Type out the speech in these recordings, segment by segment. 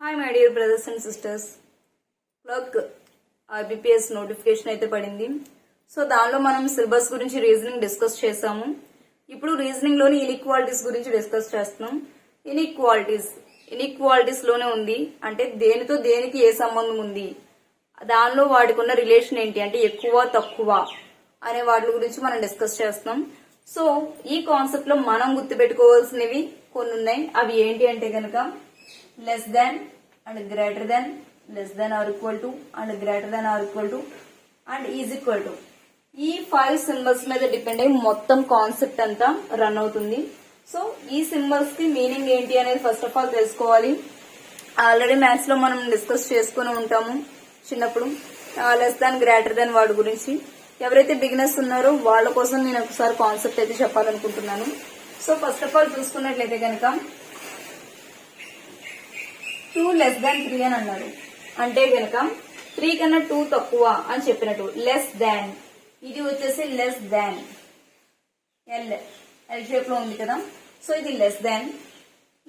Hi my dear brothers and sisters. Clerk RBPS notification అయితే పడింది. So దానిలో మనం సిలబస్ గురించి రీజనింగ్ డిస్కస్ చేసాము. ఇప్పుడు రీజనింగ్ లోని ఇన్ఈక్వాలిటీస్ గురించి డిస్కస్ చేస్తున్నాం. ఇన్ఈక్వాలిటీస్ లోనే ఉంది అంటే దేనితో దేనికి ఏ సంబంధం ఉంది, దానిలో వాటికి ఉన్న రిలేషన్ ఏంటి అంటే ఎక్కువ తక్కువ అనే వాటి గురించి మనం డిస్కస్ చేస్తున్నాం. సో ఈ కాన్సెప్ట్ లో మనం గుర్తుపెట్టుకోవాల్సినవి కొన్ని ఉన్నాయి. అవి ఏంటి అంటే కనుక less than and greater than, less than or equal to and greater than or equal to and is equal to. ఈ 5 సింబల్స్ మీద డిపెండ్ అయ్యి మొత్తం కాన్సెప్ట్ అంతా రన్ అవుతుంది. సో ఈ సింబల్స్ కి మీనింగ్ ఏంటి అనేది ఫస్ట్ ఆఫ్ ఆల్ తెలుసుకోవాలి. ఆల్రెడీ మ్యాథ్స్ లో మనం డిస్కస్ చేసుకుని ఉంటాము చిన్నప్పుడు. లెస్ దాన్ గ్రేటర్ దాన్ వాటి గురించి ఎవరైతే బిగినర్స్ ఉన్నారో వాళ్ళ కోసం నేను ఒకసారి కాన్సెప్ట్ అయితే చెప్పాలనుకుంటున్నాను. సో ఫస్ట్ ఆఫ్ ఆల్ చూసుకున్నట్లయితే కనుక 2 less than 3 అని అన్నారు అంటే కనుక 3 కన్నా 2 తక్కువ అని చెప్పినట్టు. లెస్ దాన్ ఇది వచ్చేసి లెస్ దాన్ ఎల్ షేప్ లో ఉంది కదా. సో ఇది లెస్ దాన్,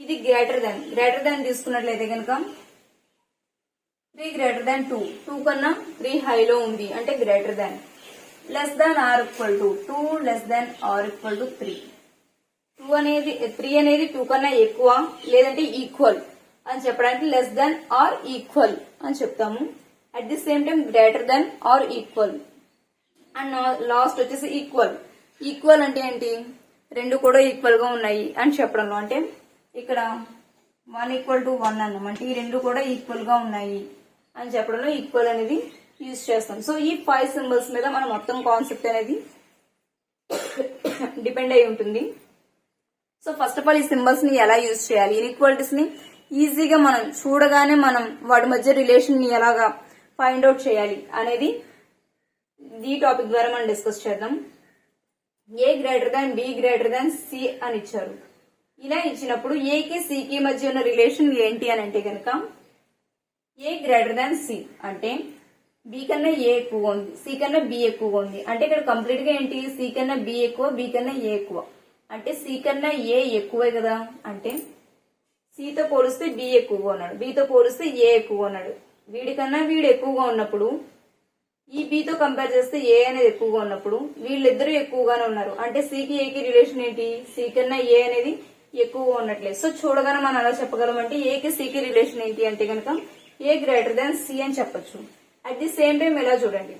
ఇది గ్రేటర్ దాన్ తీసుకున్నట్లయితే కనుక 3 greater than 2 కన్నా 3 హైలో ఉంది అంటే greater than. Less than or equal to 2 less than or equal to 3. 3 అనేది 2 కన్నా ఎక్కువ లేదంటే ఈక్వల్ అని చెప్పడానికి లెస్ దాన్ ఆర్ ఈక్వల్ అని చెప్తాము. At the same time greater than or equal and last వచ్చేసి ఈక్వల్ అంటే ఏంటి, రెండు కూడా ఈక్వల్ గా ఉన్నాయి అని చెప్పడంలో. అంటే ఇక్కడ 1 equal to 1 అన్నాం అంటే ఈ రెండు కూడా ఈక్వల్ గా ఉన్నాయి అని చెప్పడంలో ఈక్వల్ అనేది యూజ్ చేస్తాం. సో ఈ 5 సింబల్స్ మీద మన మొత్తం కాన్సెప్ట్ అనేది డిపెండ్ అయి ఉంటుంది. సో ఫస్ట్ ఆఫ్ ఆల్ ఈ సింబల్స్ ని ఎలా యూజ్ చేయాలి, ఇన్ఈక్వాలిటీస్ ని ఈజీగా మనం చూడగానే మనం వాటి మధ్య రిలేషన్ ని ఎలాగా ఫైండ్ అవుట్ చేయాలి అనేది ఈ టాపిక్ ద్వారా మనం డిస్కస్ చేద్దాం. A greater than B greater than C అని ఇచ్చారు. ఇలా ఇచ్చినప్పుడు ఏకి సికి మధ్య ఉన్న రిలేషన్ ఏంటి అని అంటే కనుక ఏ గ్రేటర్ దాన్ సి అంటే బి కన్నా ఏ ఎక్కువగా ఉంది, సి కన్నా బి ఎక్కువగా ఉంది. అంటే ఇక్కడ కంప్లీట్ గా ఏంటి, సి కన్నా బి ఎక్కువ, బి కన్నా ఏ ఎక్కువ. అంటే సి కన్నా ఏ ఎక్కువే కదా. అంటే సితో పోలిస్తే బి ఎక్కువగా ఉన్నాడు, బితో పోలిస్తే ఏ ఎక్కువగా ఉన్నాడు. వీడికన్నా వీడు ఎక్కువగా ఉన్నప్పుడు ఈ బితో కంపేర్ చేస్తే ఏ అనేది ఎక్కువగా ఉన్నప్పుడు వీళ్ళిద్దరూ ఎక్కువగానే ఉన్నారు. అంటే సికి ఏకి రిలేషన్ ఏంటి, సి కన్నా ఏ అనేది ఎక్కువగా ఉన్నట్లేదు. సో చూడగానే మనం ఎలా చెప్పగలం అంటే ఏకి సికి రిలేషన్ ఏంటి అంటే కనుక ఏ గ్రేటర్ దాన్ సి అని చెప్పొచ్చు. అట్ ది సేమ్ టైం ఎలా చూడండి,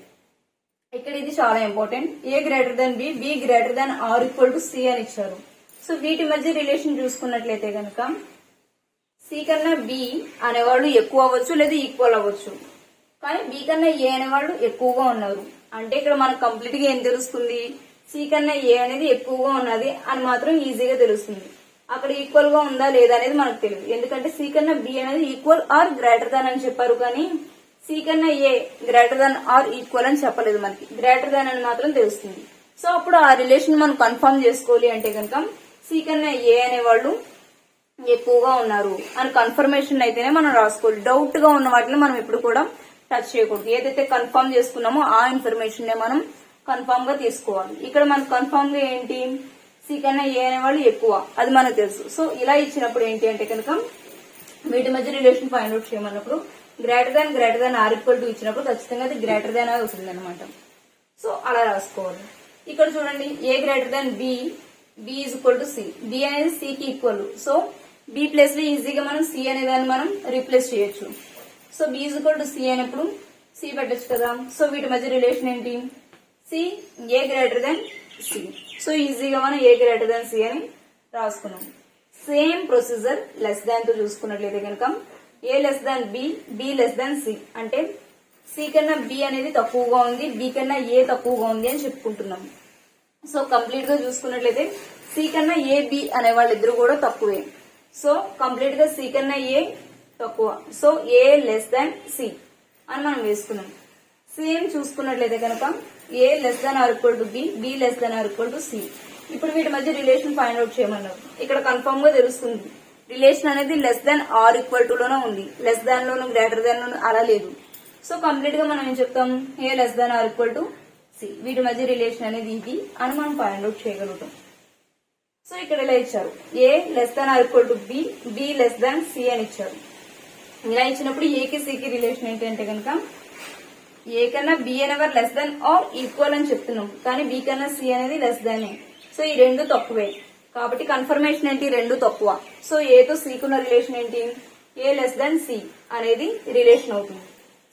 ఇక్కడ ఇది చాలా important. A greater than B, B greater than or equal to C అని ఇచ్చారు. సో వీటి మధ్య రిలేషన్ చూసుకున్నట్లయితే కనుక సి కన్నా బి అనేవాళ్ళు ఎక్కువ అవ్వచ్చు లేదా ఈక్వల్ అవ్వచ్చు, కానీ బి కన్నా ఏ అనేవాళ్ళు ఎక్కువగా ఉన్నారు. అంటే ఇక్కడ మనకు కంప్లీట్ గా ఏం తెలుస్తుంది, సి కన్నా ఏ అనేది ఎక్కువగా ఉన్నది అని మాత్రం ఈజీగా తెలుస్తుంది. అక్కడ ఈక్వల్ గా ఉందా లేదా అనేది మనకు తెలియదు, ఎందుకంటే సి కన్నా బి అనేది ఈక్వల్ ఆర్ గ్రేటర్ దాన్ అని చెప్పారు, కానీ సి కన్నా ఏ గ్రేటర్ దాన్ ఆర్ ఈక్వల్ అని చెప్పలేదు. మనకి గ్రేటర్ దాన్ అని మాత్రం తెలుస్తుంది. సో అప్పుడు ఆ రిలేషన్ మనం కన్ఫర్మ్ చేసుకోవాలి అంటే కనుక సి కన్నా ఏ అనేవాళ్ళు ఎక్కువగా ఉన్నారు అని కన్ఫర్మేషన్ అయితేనే మనం రాసుకోవాలి. డౌట్ గా ఉన్న వాటిని మనం ఎప్పుడు కూడా టచ్ చేయకూడదు. ఏదైతే కన్ఫర్మ్ చేసుకున్నామో ఆ ఇన్ఫర్మేషన్ నే మనం కన్ఫర్మ్ గా తీసుకోవాలి. ఇక్కడ మనకు కన్ఫర్మ్ గా ఏంటి, సి కన్నా ఏ అనేవాళ్ళు ఎక్కువ, అది మనకు తెలుసు. సో ఇలా ఇచ్చినప్పుడు ఏంటి అంటే కనుక వీటి మధ్య రిలేషన్ ఫైండ్ అవుట్ చేయమన్నప్పుడు greater than or equal to ఇచ్చినప్పుడు ఖచ్చితంగా అది గ్రేటర్ దాన్ అది అవుతుంది అనమాట. సో అలా రాసుకోవాలి. ఇక్కడ చూడండి, A greater than B, B is equal to C, B అనేది సికి ఈక్వల్. సో బి ప్లేస్ లో ఈజీగా మనం సి అనే దాన్ని మనం రీప్లేస్ చేయొచ్చు. So B is equal to C అయినప్పుడు సి పెట్టచ్చు కదా. సో వీటి మధ్య రిలేషన్ ఏంటి, C A greater than C. So ఈజీగా మనం ఏ గ్రేటర్ దాన్ సి అని రాసుకున్నాం. సేమ్ ప్రొసీజర్ లెస్ దాన్ తో చూసుకున్నట్లయితే కనుక A less than B, B less than C. అంటే సి కన్నా బి అనేది తక్కువగా ఉంది, బి కన్నా ఏ తక్కువగా ఉంది అని చెప్పుకుంటున్నాం. సో కంప్లీట్ గా చూసుకున్నట్లయితే సి కన్నా ఏ బి అనే వాళ్ళిద్దరు కూడా తక్కువే. సో కంప్లీట్ గా సి కన్నా ఏ తక్కువ. So A less than C అని మనం వేసుకున్నాం. సేమ్ చూసుకున్నట్లయితే కనుక A less than or equal to B, B less than or equal to C. ఇప్పుడు వీటి మధ్య రిలేషన్ ఫైండ్ అవుట్ చేయమన్నారు. ఇక్కడ కన్ఫర్మ్ గా తెలుస్తుంది రిలేషన్ అనేది less than or equal to లోనే ఉంది, లెస్ దాన్ లోను గ్రేటర్ దాన్ లోను అలా లేదు. సో కంప్లీట్ గా మనం ఏం చెప్తాం, A less than or equal to C. వీటి మధ్య రిలేషన్ అనేది ఇది అని మనం ఫైండ్ అవుట్ చేయగలుగుతాం. సో ఇక్కడ ఇలా ఇచ్చారు, A less than or equal to B, B less than C అని ఇచ్చారు. ఇలా ఇచ్చినప్పుడు ఏకి సికి రిలేషన్ ఏంటి అంటే కనుక ఏ కన్నా బి అనేవర్ లెస్ దాన్ ఆర్ ఈక్వల్ అని చెప్తున్నాం, కానీ బి కన్నా సి అనేది లెస్ దాన్ ఏ. సో ఈ రెండు తక్కువే కాబట్టి కన్ఫర్మేషన్ ఏంటి, రెండు తక్కువ. సో ఏతో సికున్న రిలేషన్ ఏంటి, ఏ లెస్ దాన్ సి అనేది రిలేషన్ అవుతుంది.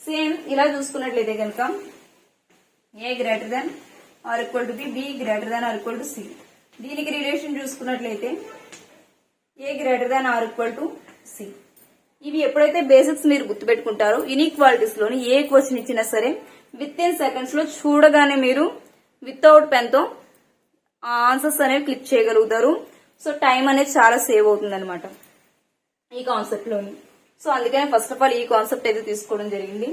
సేమ్ ఇలా చూసుకున్నట్లయితే కనుక A greater than or equal to B, B greater than or equal to C. దీనికి రిలేషన్ చూసుకున్నట్లయితే A greater than or equal to C. ఇవి ఎప్పుడైతే బేసిక్స్ మీరు గుర్తుపెట్టుకుంటారో ఇన్ఈక్వాలిటీస్ లోని ఏ క్వశ్చన్ ఇచ్చినా సరే విత్ ఇన్ సెకండ్స్ లో చూడగానే మీరు వితౌట్ పెన్ తో ఆన్సర్స్ అనేవి క్లిక్ చేయగలుగుతారు. సో టైం అనేది చాలా సేవ్ అవుతుంది అనమాట ఈ కాన్సెప్ట్ లోని. సో అందుకనే ఫస్ట్ ఆఫ్ ఆల్ ఈ కాన్సెప్ట్ అయితే తీసుకోవడం జరిగింది.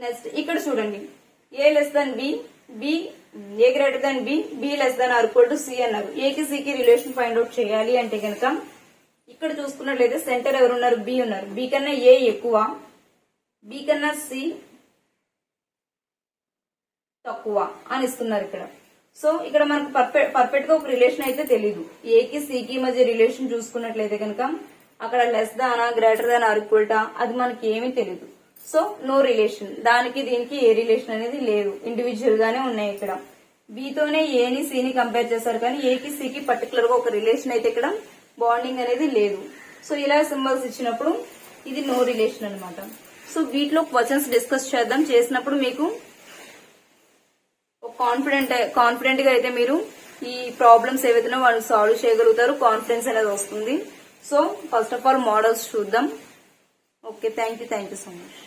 నెక్స్ట్ ఇక్కడ చూడండి, A less than B, B A greater than B, B less than or equal to C అన్నారు. ఏకి సికి రిలేషన్ ఫైండ్ అవుట్ చేయాలి అంటే కనుక ఇక్కడ చూసుకున్నట్లయితే సెంటర్ ఎవరున్నారు, బి ఉన్నారు. బి కన్నా ఏ ఎక్కువ, బి కన్నా సి తక్కువ అని ఇస్తున్నారు ఇక్కడ. సో ఇక్కడ మనకు పర్ఫెక్ట్ గా ఒక రిలేషన్ అయితే తెలీదు. ఏకి సికి మధ్య రిలేషన్ చూసుకున్నట్లయితే కనుక అక్కడ లెస్ దానా గ్రేటర్ దాన్ ఆర్ ఈక్వల్ టా అది మనకి ఏమీ తెలీదు. సో నో రిలేషన్, దానికి దీనికి ఏ రిలేషన్ అనేది లేదు, ఇండివిజువల్ గానే ఉన్నాయి. ఇక్కడ బితోనే ఏని సిని కంపేర్ చేశారు, కానీ ఏకి సికి పర్టికులర్ గా ఒక రిలేషన్ అయితే ఇక్కడ బాండింగ్ అనేది లేదు. సో ఇలా సింబల్స్ ఇచ్చినప్పుడు ఇది నో రిలేషన్ అనమాట. సో వీటిలో క్వశ్చన్స్ డిస్కస్ చేద్దాం. చేసినప్పుడు మీకు కాన్ఫిడెంట్ గా అయితే మీరు ఈ ప్రాబ్లమ్స్ ఏవైతే వాళ్ళు సాల్వ్ చేయగలుగుతారు, కాన్ఫిడెన్స్ అనేది వస్తుంది. So first of all models చూద్దాం. Okay, thank you so much.